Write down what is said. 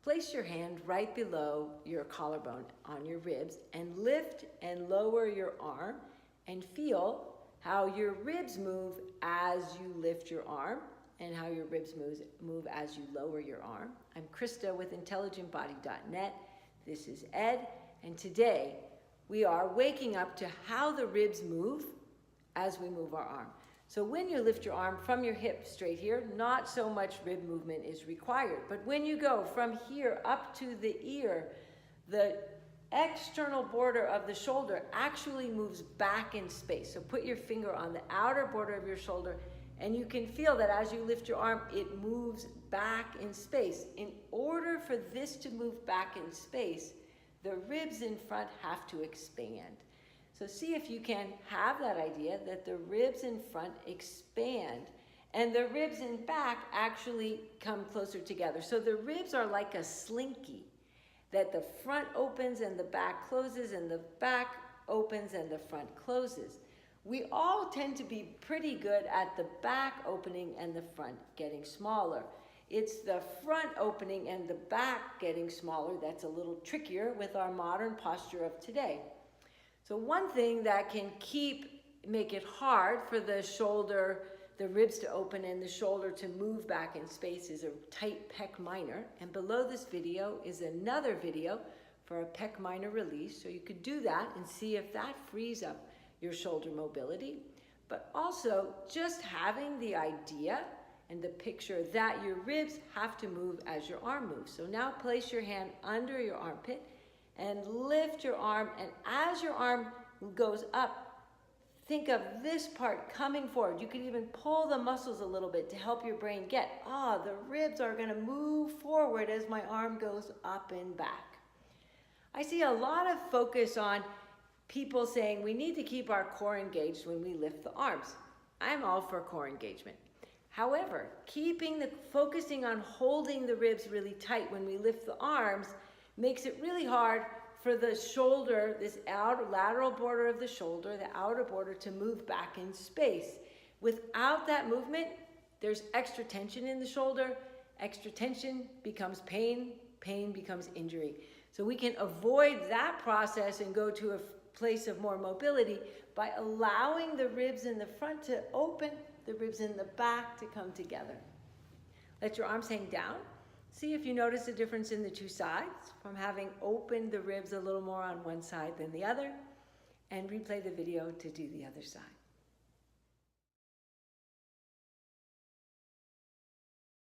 place your hand right below your collarbone on your ribs and lift and lower your arm and feel how your ribs move as you lift your arm and how your ribs move as you lower your arm. I'm Krista with IntelligentBody.net. This is Ed, and today we are waking up to how the ribs move as we move our arm. So when you lift your arm from your hip straight here, not so much rib movement is required. But when you go from here up to the ear, the external border of the shoulder actually moves back in space. So put your finger on the outer border of your shoulder, and you can feel that as you lift your arm, it moves back in space. In order for this to move back in space, the ribs in front have to expand. So see if you can have that idea that the ribs in front expand and the ribs in back actually come closer together. So the ribs are like a slinky, that the front opens and the back closes and the back opens and the front closes. We all tend to be pretty good at the back opening and the front getting smaller. It's the front opening and the back getting smaller that's a little trickier with our modern posture of today. So one thing that can make it hard for the shoulder, the ribs to open and the shoulder to move back in space is a tight pec minor. And below this video is another video for a pec minor release. So you could do that and see if that frees up your shoulder mobility. But also just having the idea and the picture that your ribs have to move as your arm moves. So now place your hand under your armpit and lift your arm, and as your arm goes up, think of this part coming forward. You can even pull the muscles a little bit to help your brain get, the ribs are gonna move forward as my arm goes up and back. I see a lot of focus on people saying we need to keep our core engaged when we lift the arms. I'm all for core engagement. However, focusing on holding the ribs really tight when we lift the arms makes it really hard for the shoulder, this outer lateral border of the shoulder, the outer border, to move back in space. Without that movement, there's extra tension in the shoulder. Extra tension becomes pain, pain becomes injury. So we can avoid that process and go to a place of more mobility by allowing the ribs in the front to open, the ribs in the back to come together. Let your arms hang down. See if you notice a difference in the two sides from having opened the ribs a little more on one side than the other, and replay the video to do the other side.